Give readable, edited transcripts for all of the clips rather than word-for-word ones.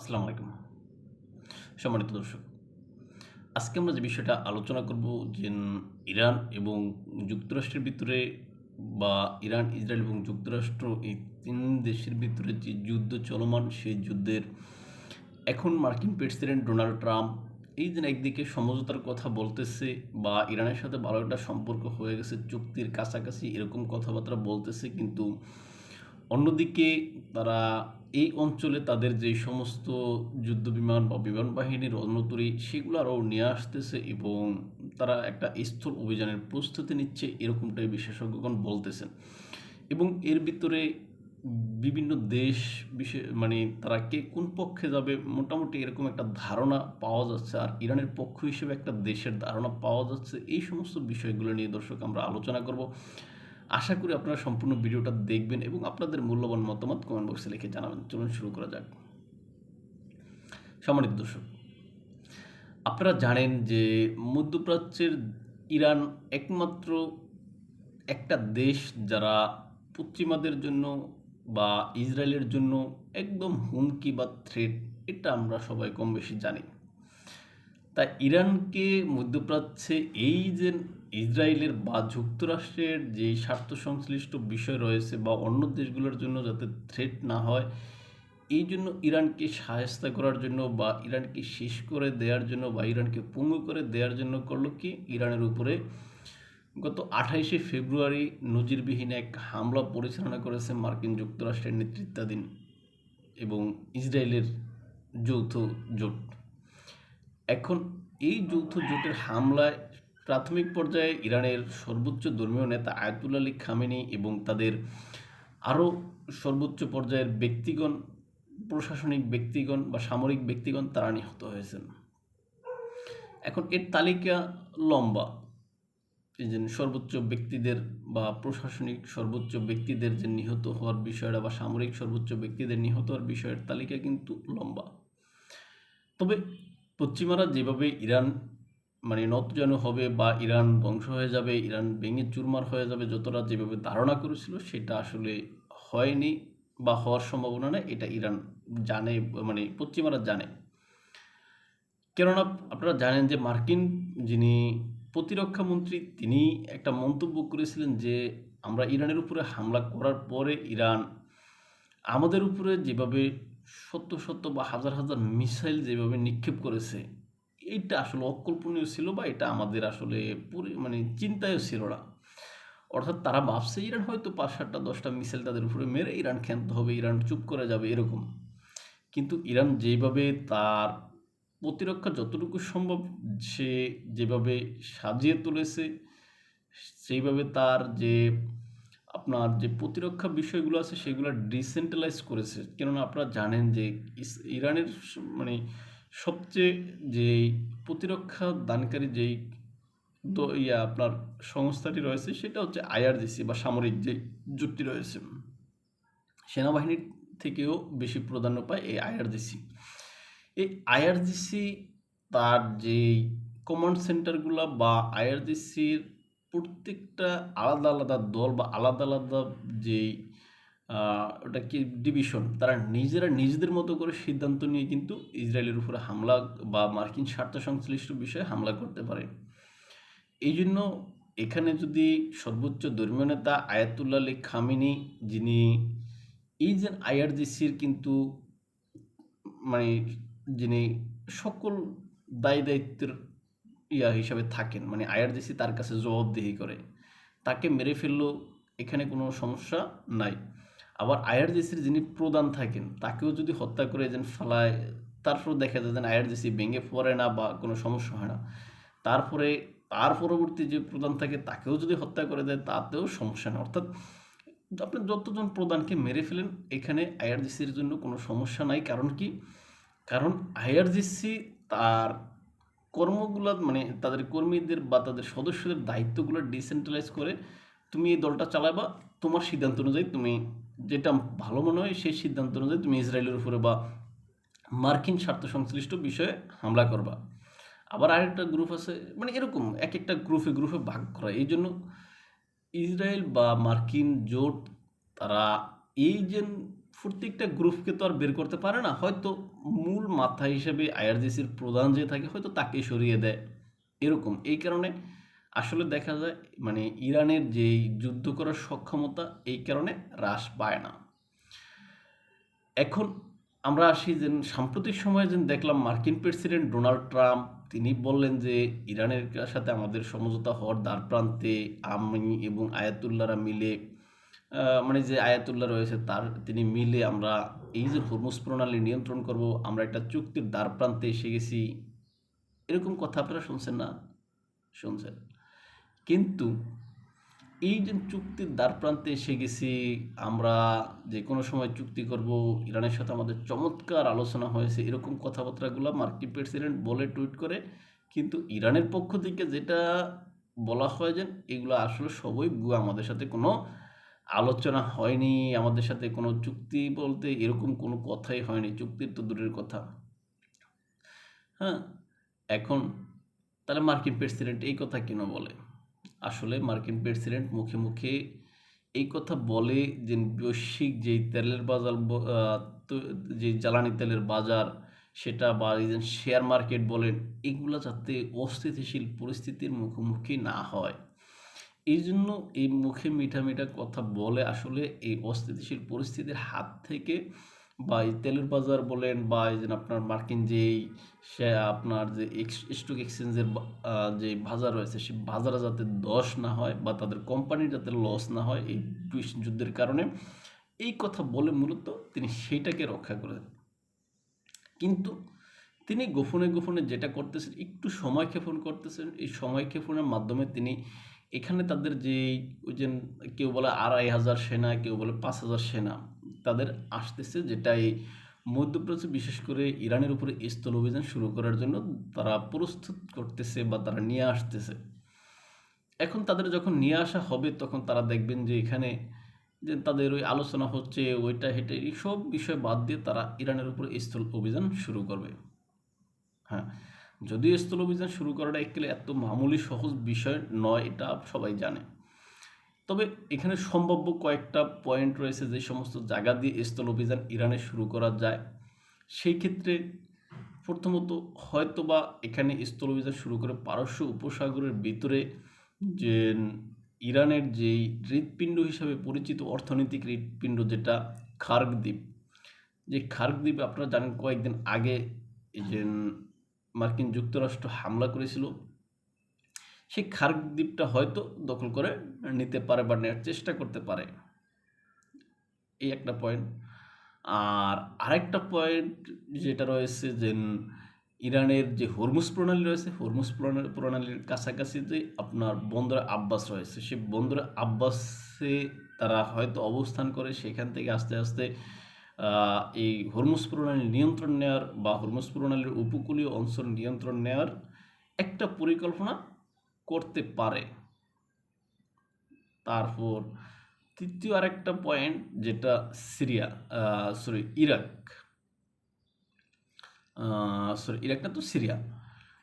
আসসালামু আলাইকুম সম্মানিত দর্শক। আজকে আমরা যে বিষয়টা আলোচনা করব যে ইরান এবং যুক্তরাষ্ট্রের ভিতরে বা ইরান, ইসরায়েল এবং যুক্তরাষ্ট্র এই ৩ দেশের ভিতরে যে যুদ্ধ চলমান সেই যুদ্ধের এখন মার্কিন প্রেসিডেন্ট ডোনাল্ড ট্রাম্প এই যে একদিকে সমঝোতার কথা বলতেছে বা ইরানের সাথে ভালো একটা সম্পর্ক হয়ে গেছে, চুক্তির কাছাকাছি এরকম কথাবার্তা বলতেছে, কিন্তু অন্যদিকে তারা এই অঞ্চলে তাদের যে সমস্ত যুদ্ধবিমান বা বিমান বাহিনীর রণতরী সেগুলো আরও নিয়ে আসতেছে এবং তারা একটা স্থল অভিযানের প্রস্তুতি নিচ্ছে, এরকমটাই বিশেষজ্ঞগণ বলতেছেন। এবং এর ভিতরে বিভিন্ন দেশ মানে তারা কে কোন পক্ষে যাবে মোটামুটি এরকম একটা ধারণা পাওয়া যাচ্ছে, আর ইরানের পক্ষ হিসেবে একটা দেশের ধারণা পাওয়া যাচ্ছে। এই সমস্ত বিষয়গুলো নিয়ে দর্শক আমরা আলোচনা করব। আশা করি আপনারা সম্পূর্ণ ভিডিওটা দেখবেন এবং আপনাদের মূল্যবান মতামত কমেন্ট বক্সে লিখে জানাবেন। চলুন শুরু করা যাক। সম্মানিত দর্শক, আপনারা জানেন যে মধ্যপ্রাচ্যের ইরান একমাত্র একটা দেশ যারা পশ্চিমাদের জন্য বা ইসরায়েলের জন্য একদম হুমকি বা থ্রেট, এটা আমরা সবাই কম বেশি জানি। তাই ইরানকে মধ্যপ্রাচ্যে এই যে ইসরায়েলের বা যুক্তরাষ্ট্রের যে স্বার্থ সংশ্লিষ্ট বিষয় রয়েছে বা অন্য দেশগুলোর জন্য যাতে থ্রেট না হয়, এই জন্য ইরানকে সাহায্য করার জন্য বা ইরানকে শেষ করে দেওয়ার জন্য বা ইরানকে পঙ্গু করে দেওয়ার জন্য করলো কি, ইরানের উপরে গত ২৮শে ফেব্রুয়ারি নজিরবিহীন এক হামলা পরিচালনা করেছে মার্কিন যুক্তরাষ্ট্রের নেতৃত্বাধীন এবং ইসরায়েলের যৌথ জোট। এখন এই যৌথ জোটের হামলায় প্রাথমিক পর্যায়ে ইরানের সর্বোচ্চ ধর্মীয় নেতা আয়াতুল্লাহ আলী খামেনি এবং তাদের আরও সর্বোচ্চ পর্যায়ের ব্যক্তিগণ, প্রশাসনিক ব্যক্তিগণ বা সামরিক ব্যক্তিগণ তারা নিহত হয়েছেন। এখন এর তালিকা লম্বা। এই যে সর্বোচ্চ ব্যক্তিদের বা প্রশাসনিক সর্বোচ্চ ব্যক্তিদের যে নিহত হওয়ার বিষয়টা বা সামরিক সর্বোচ্চ ব্যক্তিদের নিহত হওয়ার বিষয়ের তালিকা কিন্তু লম্বা। তবে পশ্চিমারা যেভাবে ইরান মানে নতজান হবে বা ইরান ধ্বংস হয়ে যাবে, ইরান ভেঙে চুরমার হয়ে যাবে, যতটা যেভাবে ধারণা করেছিল সেটা আসলে হয়নি বা হওয়ার সম্ভাবনা নেই, এটা ইরান জানে, মানে পশ্চিমারা জানে। কেননা আপনারা জানেন যে মার্কিন যিনি প্রতিরক্ষা মন্ত্রী তিনি একটা মন্তব্য করেছিলেন যে আমরা ইরানের উপরে হামলা করার পরে ইরান আমাদের উপরে যেভাবে শত শত বা হাজার হাজার মিসাইল যেভাবে নিক্ষেপ করেছে, এইটা আসলে অকল্পনীয় ছিল বা এটা আমাদের আসলে মানে চিন্তায়ও ছিল না। অর্থাৎ তারা ভাবছে ইরান হয়তো ৫-৭টা ১০টা মিসাইল তাদের উপরে মেরে ইরান ক্ষান্ত হবে, ইরান চুপ করে যাবে এরকম। কিন্তু ইরান যেভাবে তার প্রতিরক্ষা যতটুকু সম্ভব সে যেভাবে সাজিয়ে তুলেছে, সেইভাবে তার যে আপনার যে প্রতিরক্ষা বিষয়গুলো আছে সেগুলো ডিসেন্ট্রালাইজ করেছে। কেননা আপনারা জানেন যে ইরানের মানে সবচেয়ে যেই প্রতিরক্ষা দানকারী যেই আপনার সংস্থাটি রয়েছে সেটা হচ্ছে আইআরজিসি বা সামরিক যে জোটটি রয়েছে, সেনাবাহিনীর থেকেও বেশি প্রাধান্য পায় এই আইআরজিসি। এই আইআরজিসি তার যেই কমান্ড সেন্টারগুলো বা আইআরজিসির প্রত্যেকটা আলাদা আলাদা দল বা আলাদা আলাদা যেই ওটা কি ডিভিশন, তারা নিজেরা নিজেদের মতো করে সিদ্ধান্ত নিয়ে কিন্তু ইসরায়েলের উপরে হামলা বা মার্কিন স্বার্থ সংশ্লিষ্ট বিষয়ে হামলা করতে পারে। এই জন্য এখানে যদি সর্বোচ্চ ধর্মীয় নেতা আয়াতুল্লাহ আলী খামেনি, যিনি এই যে আইআরজিসির কিন্তু মানে যিনি সকল দায় দায়িত্বের হিসাবে থাকেন, মানে আইআরজিসি তার কাছে জবাবদিহি করে, তাকে মেরে ফেললেও এখানে কোনো সমস্যা নাই। আবার আইআরজিসির যিনি প্রধান থাকেন তাকেও যদি হত্যা করে যেন ফেলায়, তারপর দেখা যায় যেন আইআরজিসি ভেঙে পড়ে না বা কোনো সমস্যা হয় না। তারপরে তার পরবর্তী যে প্রধান থাকে তাকেও যদি হত্যা করে দেয় তাতেও সমস্যা না। অর্থাৎ আপনি যতজন প্রধানকে মেরে ফেলেন এখানে আইআরজিসির জন্য কোনো সমস্যা নাই। কারণ কি? কারণ আইআরজিসি তার কর্মগুলো মানে তাদের কর্মীদের বা তাদের সদস্যদের দায়িত্বগুলো ডিসেন্ট্রালাইজ করে, তুমি এই দলটা চালাবা, তোমার সিদ্ধান্ত অনুযায়ী তুমি যেটা ভালো মনে হয় সেই সিদ্ধান্ত অনুযায়ী তুমি ইসরায়েলের উপরে বা মার্কিন স্বার্থ সংশ্লিষ্ট বিষয়ে হামলা করবা। আবার আরেকটা গ্রুপ আছে, মানে এরকম এক একটা গ্রুপে গ্রুপে ভাগ করা। এই জন্য ইসরায়েল বা মার্কিন জোট তারা এই যে প্রত্যেকটা গ্রুপকে তো আর বের করতে পারে না, হয়তো মূল মাথা হিসেবে আইআরজিসির প্রধান যে থাকে হয়তো তাকে সরিয়ে দেয়, এরকম। এই কারণে আসলে দেখা যায় মানে ইরানের যেই যুদ্ধ করার সক্ষমতা এই কারণে হ্রাস পায় না। এখন আমরা আসি যে সাম্প্রতিক সময়ে যে দেখলাম মার্কিন প্রেসিডেন্ট ডোনাল্ড ট্রাম্প তিনি বললেন যে ইরানের সাথে আমাদের সমঝোতা হওয়ার দ্বারপ্রান্তে, আমি এবং আয়াতুল্লাহরা মিলে মানে যে আয়াতুল্লাহ রয়েছে তিনি মিলে আমরা এই যে হরমুজ প্রণালী নিয়ন্ত্রণ করব, আমরা একটা চুক্তির দ্বারপ্রান্তে এসে গেছি, এরকম কথা আপনারা শুনছেন না? শুনছেন। কিন্তু এই যে চুক্তির দ্বারপ্রান্তে এসে গেছি আমরা, যে কোনো সময় চুক্তি করব, ইরানের সাথে আমাদের চমৎকার আলোচনা হয়েছে, এরকম কথাবার্তাগুলো মার্কিন প্রেসিডেন্ট বলে টুইট করে, কিন্তু ইরানের পক্ষ থেকে যেটা বলা হয় যে এগুলো আসলে সবই ভুয়া, আমাদের সাথে কোনো আলোচনা হয়নি, আমাদের সাথে কোনো চুক্তি বলতে এরকম কোনো কথাই হয়নি, চুক্তির তো দূরের কথা। হ্যাঁ, এখন তাহলে মার্কিন প্রেসিডেন্ট এই কথা কেন বলে? আসলে মার্কিন প্রেসিডেন্ট মুখে মুখে এই কথা বলে যে বৈশ্বিক যেই তেলের বাজার যে জ্বালানি তেলের বাজার সেটা, বা এই যে শেয়ার মার্কেট বলেন, এগুলো যাতে অস্থিতিশীল পরিস্থিতির মুখোমুখি না হয়, এই জন্য এই মুখে মিঠা মিঠা কথা বলে আসলে এই অস্থিতিশীল পরিস্থিতির হাত থেকে, বা এই তেলের বাজার বলেন, বা এই যে আপনার মার্কিন যেই সে আপনার যে স্টক এক্সচেঞ্জের যে বাজার রয়েছে সেই বাজারে যাতে ধস না হয় বা তাদের কোম্পানির যাতে লস না হয় এই যুদ্ধের কারণে, এই কথা বলে মূলত তিনি সেইটাকে রক্ষা করেন। কিন্তু তিনি গোপনে গোপনে যেটা করতেছেন, একটু সময় ক্ষেপণ করতেছেন, এই সময় ক্ষেপণের মাধ্যমে তিনি এখানে তাদের যে ওই যে কেউ বলে ২,৫০০ সেনা, কেউ বলে ৫,০০০ সেনা তাদের আসতেছে, যেটা এই মধ্যপ্রাচ্যে বিশেষ করে ইরানের উপরে স্থল অভিযান শুরু করার জন্য তারা প্রস্তুত করতেছে বা তারা নিয়ে আসতেছে। এখন তাদের যখন নিয়ে আসা হবে তখন তারা দেখবেন যে এখানে যে তাদের ওই আলোচনা হচ্ছে ওইটা হেঁটে এই সব বিষয় বাদ দিয়ে তারা ইরানের উপরে স্থল অভিযান শুরু করবে। হ্যাঁ, যদিও স্থল অভিযান শুরু করাটা একেবারে এত মামুলি সহজ বিষয় নয়, এটা সবাই জানে। তবে এখানে সম্ভাব্য কয়েকটা পয়েন্ট রয়েছে যে সমস্ত জায়গা দিয়ে স্থল অভিযান ইরানে শুরু করা যায়। সেই ক্ষেত্রে প্রথমত হয়তোবা এখানে স্থল অভিযান শুরু করে পারস্য উপসাগরের ভিতরে যে ইরানের যেই হৃৎপিণ্ড হিসাবে পরিচিত অর্থনৈতিক হৃৎপিণ্ড যেটা খার্গ দ্বীপ, যে খার্গ দ্বীপে আপনারা জানেন কয়েকদিন আগে এই যে মার্কিন যুক্তরাষ্ট্র হামলা করেছিল, সেই খার্গ দ্বীপটা হয়তো দখল করে নিতে পারে বা নেওয়ার চেষ্টা করতে পারে, এই একটা পয়েন্ট। আর আরেকটা পয়েন্ট যেটা রয়েছে যে ইরানের যে হরমুজ প্রণালী রয়েছে, হরমুজ প্রণালীর কাছাকাছি যে আপনার বন্দর আব্বাস রয়েছে, সেই বন্দর আব্বাসে তারা হয়তো অবস্থান করে, সেখান থেকে আস্তে আস্তে এই হরমুজ প্রণালী নিয়ন্ত্রণ নেওয়ার বা হরমুজ প্রণালীর উপকূলীয় অঞ্চল নিয়ন্ত্রণ নেওয়ার একটা পরিকল্পনা করতে পারে। তারপর তৃতীয় আরেকটা পয়েন্ট যেটা ইরাক, ইরাক না তো সিরিয়া,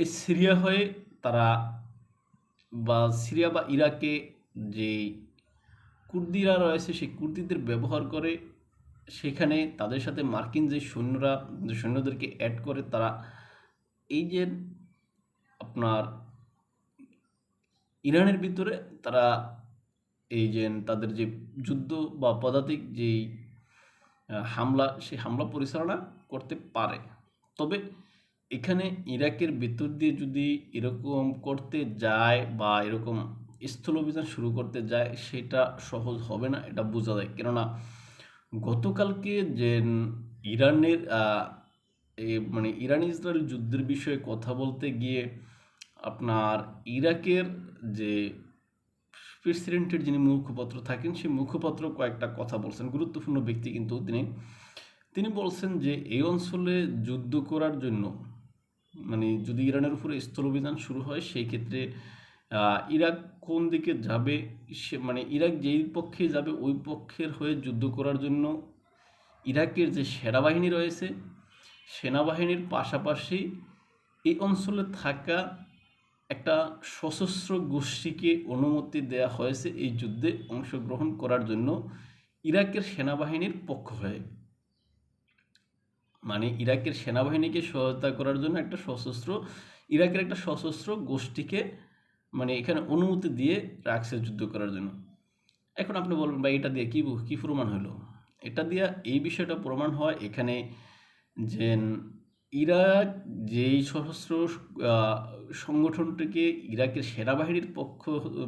এই সিরিয়া হয়ে তারা বা সিরিয়া বা ইরাকে যে কুর্দিরা রয়েছে সেই কুর্দিদের ব্যবহার করে সেখানে তাদের সাথে মার্কিন যে সৈন্যদেরকে অ্যাড করে তারা এই যে আপনার ইরানের ভিতরে তারা এই যে তাদের যে যুদ্ধ বা পদাতিক যেই হামলা, সেই হামলা পরিচালনা করতে পারে। তবে এখানে ইরাকের ভিতর দিয়ে যদি এরকম করতে যায় বা এরকম স্থল অভিযান শুরু করতে যায় সেটা সহজ হবে না, এটা বোঝা যায়। কেননা গতকালকে যে ইরানের মানে ইরান ইসরায়েল যুদ্ধের বিষয়ে কথা বলতে গিয়ে আপনার ইরাকের যে প্রেসিডেন্টের যিনি মুখপাত্র থাকেন সেই মুখপাত্র কয়েকটা কথা বলছেন, গুরুত্বপূর্ণ ব্যক্তি কিন্তু তিনি বলছেন যে এই অঞ্চলে যুদ্ধ করার জন্য মানে যদি ইরানের উপরে স্থল অভিযান শুরু হয় সেই ক্ষেত্রে ইরাক কোন দিকে যাবে, সে মানে ইরাক যেই পক্ষে যাবে ওই পক্ষের হয়ে যুদ্ধ করার জন্য ইরাকের যে সেনাবাহিনী রয়েছে সেনাবাহিনীর পাশাপাশি এই অঞ্চলে থাকা একটা সশস্ত্র গোষ্ঠীকে অনুমতি দেওয়া হয়েছে এই যুদ্ধে অংশগ্রহণ করার জন্য ইরাকের সেনাবাহিনীর পক্ষ হয়ে। মানে ইরাকের সেনাবাহিনীকে সহায়তা করার জন্য ইরাকের একটা সশস্ত্র গোষ্ঠীকে মানে এখানে অনুমতি দিয়ে রাখছে যুদ্ধ করার জন্য। এখন আপনি বলবেন ভাই এটা দিয়ে কি প্রমাণ হলো? এটা দিয়ে এই বিষয়টা প্রমাণ হয় এখানে যে ইরাক যেই সশস্ত্র আহ, সংগঠনটিকে ইরাকের সেনাবাহিনীর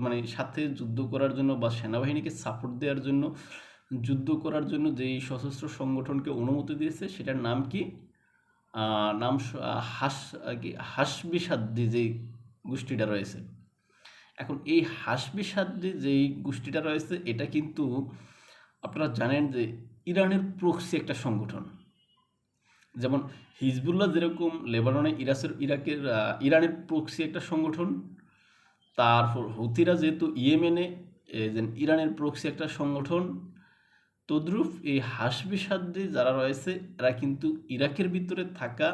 মানে সাথে যুদ্ধ করার জন্য বা সেনাবাহিনীকে সাপোর্ট দেওয়ার জন্য যুদ্ধ করার জন্য যেই সশস্ত্র সংগঠনকে অনুমতি দিয়েছে সেটার নাম কি? নাম হাসবি সাদ্দি যেই গোষ্ঠীটা রয়েছে। এখন এই হাসবি সাদ্দি যেই গোষ্ঠীটা রয়েছে এটা কিন্তু আপনারা জানেন যে ইরানের প্রক্সি একটা সংগঠন। যেমন হিজবুল্লাহ যেরকম লেবাননে ইরানের প্রক্সি একটা সংগঠন, তারপর হুতিরা যেহেতু ইয়েমেনে ইরানের প্রক্সি একটা সংগঠন, তদ্রুপ এই হাসবি সাদ্দি যারা রয়েছে এরা কিন্তু ইরাকের ভিতরে থাকা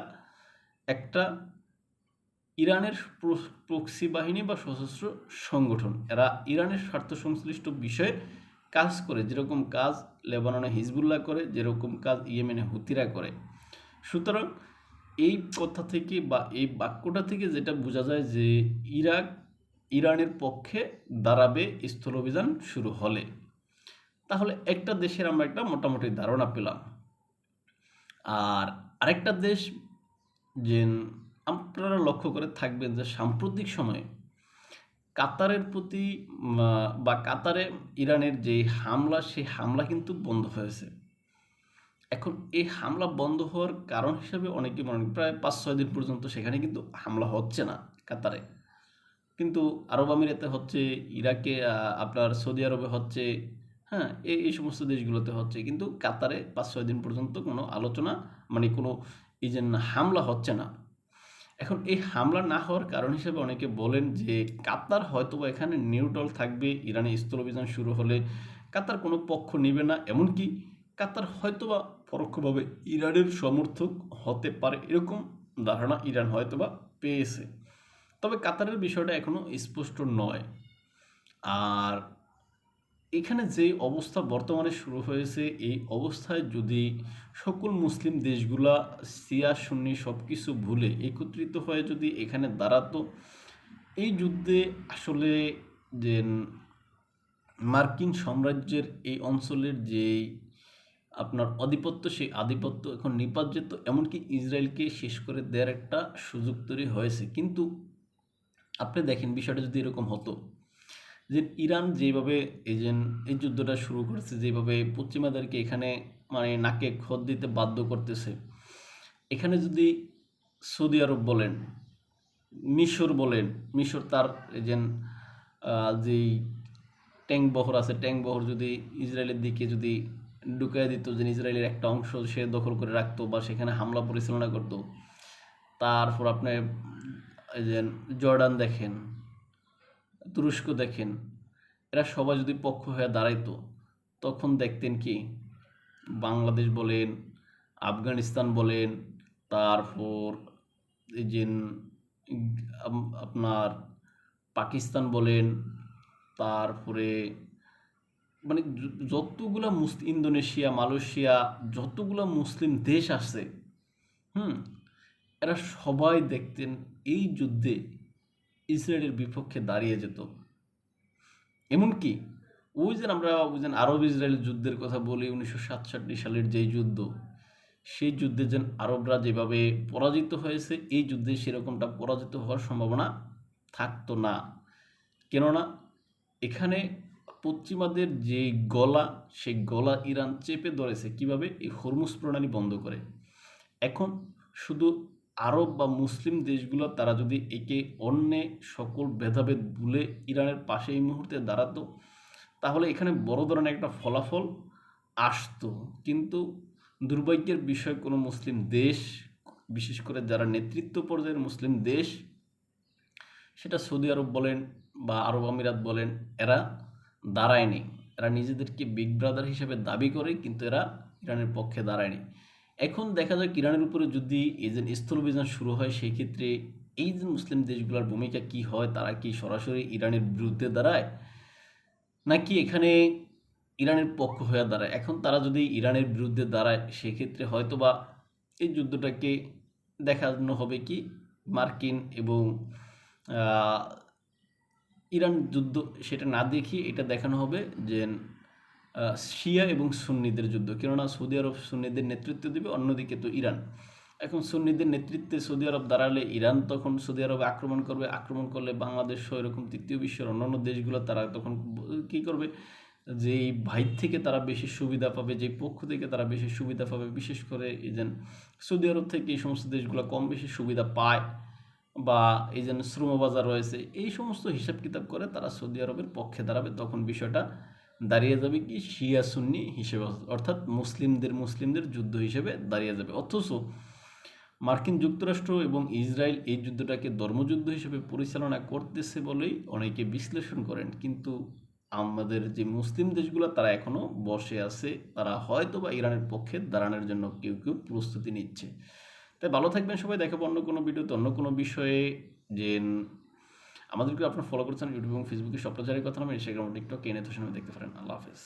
একটা ইরানের প্রক্সি বাহিনী বা সশস্ত্র সংগঠন। এরা ইরানের স্বার্থ সংশ্লিষ্ট বিষয়ে কাজ করে, যেরকম কাজ লেবাননে হিজবুল্লাহ করে, যেরকম কাজ ইয়েমেনে হুতিরা করে। সুতরাং এই কথা থেকে বা এই বাক্যটা থেকে যেটা বোঝা যায় যে ইরাক ইরানের পক্ষে দাঁড়াবে স্থলাভিযান শুরু হলে। তাহলে একটা দেশের আমরা একটা মোটামুটি ধারণা পেলাম। আর আরেকটা দেশ যে আপনারা লক্ষ্য করে থাকবেন যে সাম্প্রতিক সময়ে কাতারের প্রতি বা কাতারে ইরানের যে হামলা, সেই হামলা কিন্তু বন্ধ হয়েছে। এখন এই হামলা বন্ধ হওয়ার কারণ হিসেবে অনেকে মনে করেন প্রায় 5-6 দিন পর্যন্ত সেখানে কিন্তু হামলা হচ্ছে না কাতারে, কিন্তু আরব আমিরাতে হচ্ছে, ইরাকে আপনার সৌদি আরবে হচ্ছে, হ্যাঁ এই সমস্ত দেশগুলোতে হচ্ছে, কিন্তু কাতারে 5-6 দিন পর্যন্ত কোনো আলোচনা মানে কোনো এই যে হামলা হচ্ছে না। এখন এই হামলা না হওয়ার কারণ হিসেবে অনেকে বলেন যে কাতার হয়তোবা এখানে নিউট্রাল থাকবে, ইরানে স্থলাভিযান শুরু হলে কাতার কোনো পক্ষ নেবে না, এমনকি কাতার হয়তোবা পরোক্ষভাবে ইরানের সমর্থক হতে পারে, এরকম ধারণা ইরান হয়তোবা পেয়েছে। তবে কাতারের বিষয়টা এখনো স্পষ্ট নয়। আর এখানে যে অবস্থা বর্তমানে শুরু হয়েছে, এই অবস্থায় যদি সকল মুসলিম দেশগুলা শিয়া সুন্নি সব কিছু ভুলে একত্রিত হয়ে যদি এখানে দাঁড়াতো, এই যুদ্ধে আসলে যে মার্কিন সাম্রাজ্যের এই অঞ্চলের যেই আপনার আধিপত্য, সেই আধিপত্য এখন নিপাত যেত, এমনকি ইসরায়েলকে শেষ করে দেওয়ার একটা সুযোগ তৈরি হয়েছে। কিন্তু আপনি দেখেন বিষয়টা যদি এরকম হতো যে ইরান যেভাবে এই যুদ্ধটা শুরু করেছে, যেভাবে পশ্চিমাদেরকে এখানে মানে নাকে খত দিতে বাধ্য করতেছে, এখানে যদি সৌদি আরব বলেন, মিশর বলেন, মিশর তার যেই ট্যাঙ্ক বহর আছে, ট্যাঙ্ক বহর যদি ইসরায়েলের দিকে যদি ঢুকিয়ে দিত, যে ইসরায়েলের একটা অংশ সে দখল করে রাখতো বা সেখানে হামলা পরিচালনা করতো। তারপর আপনি এই যে জর্ডান দেখেন, তুরস্ক দেখেন, এরা সবাই যদি পক্ষ হয়ে দাঁড়াইতো, তখন দেখতেন কি বাংলাদেশ বলেন, আফগানিস্তান বলেন, তারপর এই যে আপনার পাকিস্তান বলেন, তারপরে মানে যতগুলা ইন্দোনেশিয়া, মালয়েশিয়া, যতগুলা মুসলিম দেশ আছে, হুম, এরা সবাই দেখতেন এই যুদ্ধে ইসরায়েলের বিপক্ষে দাঁড়িয়ে যেত। এমনকি ওই যে আরব ইসরায়েল যুদ্ধের কথা বলি, 1967 সালের যেই যুদ্ধ, সেই যুদ্ধে যেন আরবরা যেভাবে পরাজিত হয়েছে, এই যুদ্ধে সেরকমটা পরাজিত হওয়ার সম্ভাবনা থাকতো না। কেননা এখানে পশ্চিমাদের যে গলা, সেই গলা ইরান চেপে ধরেছে কিভাবে? এই হরমুজ প্রণালী বন্ধ করে। এখন শুধু আরব বা মুসলিম দেশগুলো তারা যদি একে অন্যে সকল ভেদাভেদ ভুলে ইরানের পাশে এই মুহূর্তে দাঁড়াতো, তাহলে এখানে বড় ধরনের একটা ফলাফল আসতো। কিন্তু দুর্ভাগ্যের বিষয়, কোনো মুসলিম দেশ, বিশেষ করে যারা নেতৃত্ব পর্যায়ের মুসলিম দেশ, সেটা সৌদি আরব বলেন বা আরব আমিরাত বলেন, এরা দাঁড়ায়নি। এরা নিজেদেরকে বিগ ব্রাদার হিসেবে দাবি করে, কিন্তু এরা ইরানের পক্ষে দাঁড়ায়নি। এখন দেখা যায় ইরানের উপরে যদি এই যে স্থলাভিযান শুরু হয়, সেই ক্ষেত্রে এই যে মুসলিম দেশগুলোর ভূমিকা কি হয়? তারা কি সরাসরি ইরানের বিরুদ্ধে দাঁড়ায়, নাকি এখানে ইরানের পক্ষ হয়ে দাঁড়ায়? এখন তারা যদি ইরানের বিরুদ্ধে দাঁড়ায়, সেক্ষেত্রে হয়তোবা এই যুদ্ধটাকে দেখানো হবে কি মার্কিন এবং আহ, ইরান যুদ্ধ সেটা না দেখিয়ে এটা দেখানো হবে যে শিয়া এবং সুন্নিদের যুদ্ধ, কেননা সৌদি আরব সুন্নিদের নেতৃত্ব দেবে, অন্যদিকে তো ইরান। এখন সুন্নিদের নেতৃত্বে সৌদি আরব দাঁড়ালে ইরান তখন সৌদি আরবে আক্রমণ করবে, আক্রমণ করলে বাংলাদেশ সহ এরকম তৃতীয় বিশ্বের অন্যান্য দেশগুলো তারা তখন কী করবে, যেই ভাই থেকে তারা বেশি সুবিধা পাবে, যে পক্ষ থেকে তারা বেশি সুবিধা পাবে, বিশেষ করে এই যে সৌদি আরব থেকে এই সমস্ত দেশগুলো কম বেশি সুবিধা পায়, বা এই যে শ্রমবাজার রয়েছে, এই সমস্ত হিসাব কিতাব করে তারা সৌদি আরবের পক্ষে দাঁড়াবে। তখন বিষয়টা দাঁড়িয়ে যাবে কি শিয়া সুন্নি হিসেবে, অর্থাৎ মুসলিমদের যুদ্ধ হিসেবে দাঁড়িয়ে যাবে। অথচ মার্কিন যুক্তরাষ্ট্র এবং ইসরায়েল এই যুদ্ধটাকে ধর্মযুদ্ধ হিসেবে পরিচালনা করতেছে বলেই অনেকে বিশ্লেষণ করেন, কিন্তু আমাদের যে মুসলিম দেশগুলো তারা এখনও বসে আছে, তারা হয়তো বা ইরানের পক্ষে দাঁড়ানোর জন্য কেউ কেউ প্রস্তুতি নিচ্ছে। তাই ভালো থাকবেন সবাই, দেখাবো অন্য কোনো ভিডিওতে অন্য কোনো বিষয়ে। যে আমাদেরকে আপনার ফলো করছেন ইউটিউব এবং ফেসবুকে, সব প্রচারের কথা নামে ইনস্টাগ্রাম টিকটক এনে তো সময় দেখতে পারেন। আল্লাহ হাফেজ।